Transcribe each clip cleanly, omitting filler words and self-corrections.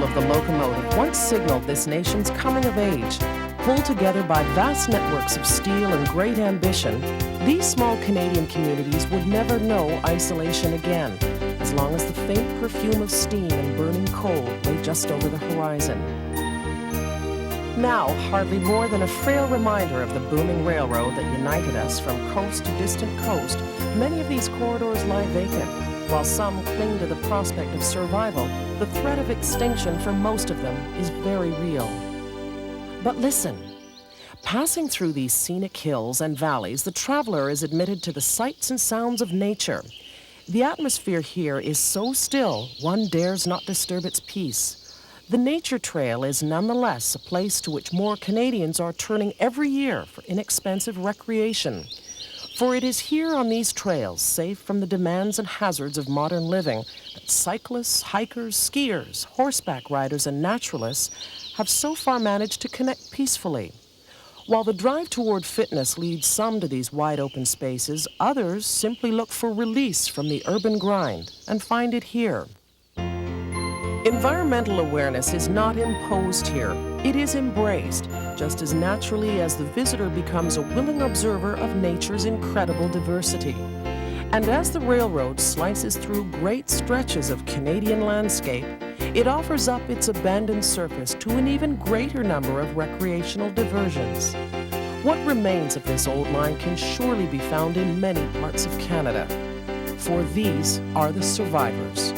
of the locomotive once signaled this nation's coming of age. Pulled together by vast networks of steel and great ambition, these small Canadian communities would never know isolation again, as long as the faint perfume of steam and burning coal lay just over the horizon. Now, hardly more than a frail reminder of the booming railroad that united us from coast to distant coast, many of these corridors lie vacant. While some cling to the prospect of survival, the threat of extinction for most of them is very real. But listen, passing through these scenic hills and valleys, the traveler is admitted to the sights and sounds of nature. The atmosphere here is so still, one dares not disturb its peace. The Nature Trail is nonetheless a place to which more Canadians are turning every year for inexpensive recreation. For it is here on these trails, safe from the demands and hazards of modern living, that cyclists, hikers, skiers, horseback riders, and naturalists have so far managed to connect peacefully. While the drive toward fitness leads some to these wide-open spaces, others simply look for release from the urban grind and find it here. Environmental awareness is not imposed here. It is embraced, just as naturally as the visitor becomes a willing observer of nature's incredible diversity. And as the railroad slices through great stretches of Canadian landscape, it offers up its abandoned surface to an even greater number of recreational diversions. What remains of this old line can surely be found in many parts of Canada, for these are the survivors.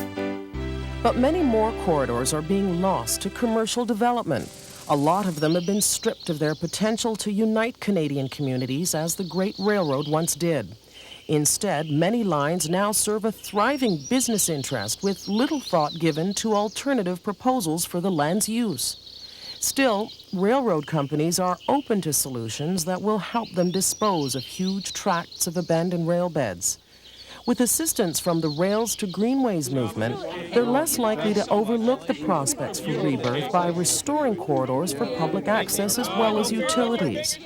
But many more corridors are being lost to commercial development. A lot of them have been stripped of their potential to unite Canadian communities as the Great Railroad once did. Instead, many lines now serve a thriving business interest with little thought given to alternative proposals for the land's use. Still, railroad companies are open to solutions that will help them dispose of huge tracts of abandoned rail beds. With assistance from the Rails to Greenways movement, they're less likely to overlook the prospects for rebirth by restoring corridors for public access as well as utilities.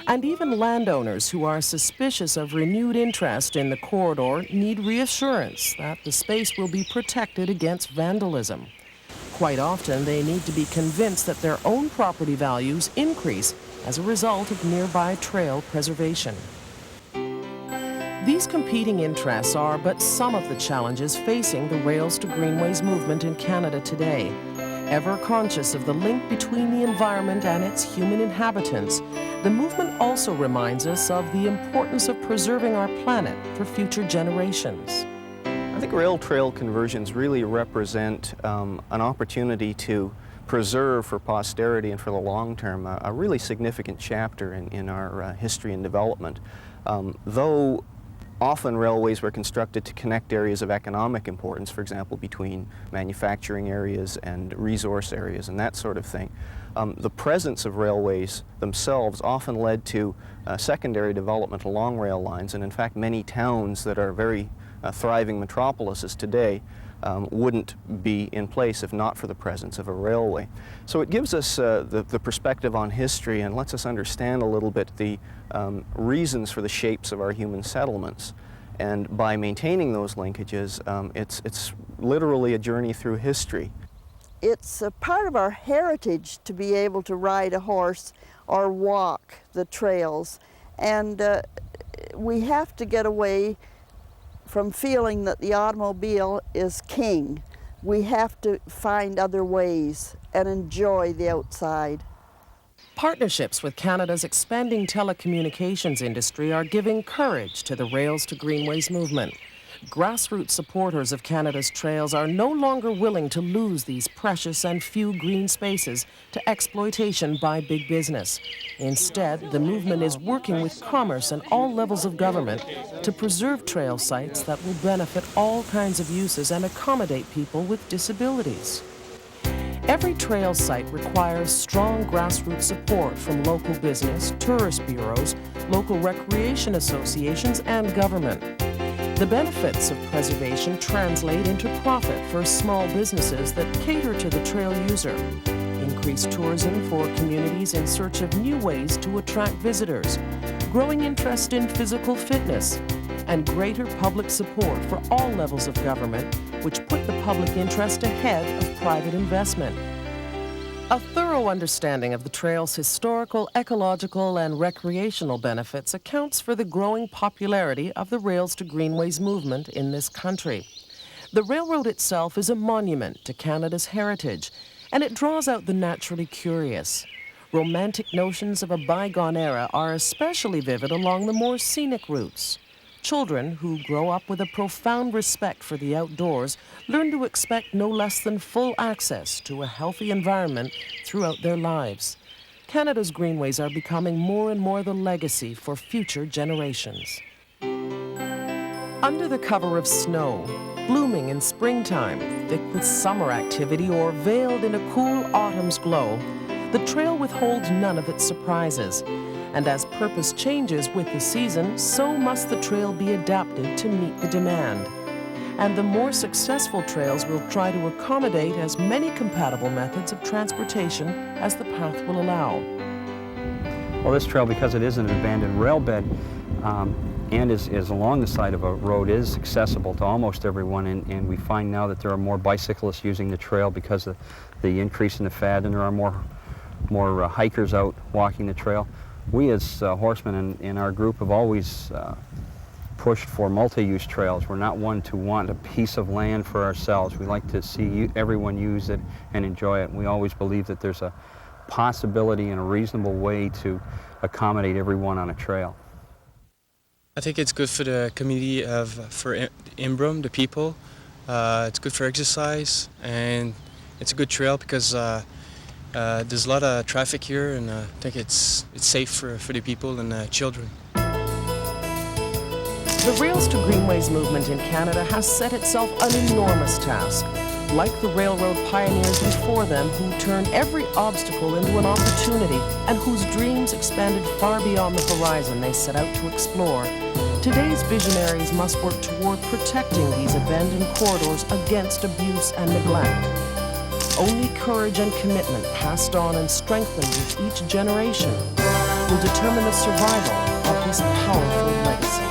And even landowners who are suspicious of renewed interest in the corridor need reassurance that the space will be protected against vandalism. Quite often, they need to be convinced that their own property values increase as a result of nearby trail preservation. These competing interests are but some of the challenges facing the Rails to Greenways movement in Canada today. Ever conscious of the link between the environment and its human inhabitants, the movement also reminds us of the importance of preserving our planet for future generations. I think rail trail conversions really represent an opportunity to preserve for posterity and for the long term a really significant chapter in our history and development. Though often railways were constructed to connect areas of economic importance, for example, between manufacturing areas and resource areas and that sort of thing. The presence of railways themselves often led to secondary development along rail lines, and in fact many towns that are very thriving metropolises today wouldn't be in place if not for the presence of a railway. So it gives us the perspective on history and lets us understand a little bit the reasons for the shapes of our human settlements. And by maintaining those linkages, it's literally a journey through history. It's a part of our heritage to be able to ride a horse or walk the trails. And we have to get away from feeling that the automobile is king. We have to find other ways and enjoy the outside. Partnerships with Canada's expanding telecommunications industry are giving courage to the Rails to Greenways movement. Grassroots supporters of Canada's trails are no longer willing to lose these precious and few green spaces to exploitation by big business. Instead, the movement is working with commerce and all levels of government to preserve trail sites that will benefit all kinds of uses and accommodate people with disabilities. Every trail site requires strong grassroots support from local business, tourist bureaus, local recreation associations, and government. The benefits of preservation translate into profit for small businesses that cater to the trail user, increased tourism for communities in search of new ways to attract visitors, growing interest in physical fitness, and greater public support for all levels of government, which put the public interest ahead of private investment. A thorough understanding of the trail's historical, ecological, and recreational benefits accounts for the growing popularity of the Rails to Greenways movement in this country. The railroad itself is a monument to Canada's heritage, and it draws out the naturally curious. Romantic notions of a bygone era are especially vivid along the more scenic routes. Children who grow up with a profound respect for the outdoors learn to expect no less than full access to a healthy environment throughout their lives. Canada's greenways are becoming more and more the legacy for future generations. Under the cover of snow, blooming in springtime, thick with summer activity, or veiled in a cool autumn's glow, the trail withholds none of its surprises. And as purpose changes with the season, so must the trail be adapted to meet the demand. And the more successful trails will try to accommodate as many compatible methods of transportation as the path will allow. Well, this trail, because it is an abandoned rail bed and is along the side of a road, is accessible to almost everyone, and we find now that there are more bicyclists using the trail because of the increase in the fad, and there are more hikers out walking the trail. We as horsemen in our group have always pushed for multi-use trails. We're not one to want a piece of land for ourselves. We like to see everyone use it and enjoy it. We always believe that there's a possibility and a reasonable way to accommodate everyone on a trail. I think it's good for the community for Imbrum, the people. It's good for exercise, and it's a good trail because there's a lot of traffic here, and I think it's safe for the people and children. The Rails to Greenways movement in Canada has set itself an enormous task. Like the railroad pioneers before them who turned every obstacle into an opportunity and whose dreams expanded far beyond the horizon they set out to explore, today's visionaries must work toward protecting these abandoned corridors against abuse and neglect. Only courage and commitment passed on and strengthened with each generation will determine the survival of this powerful legacy.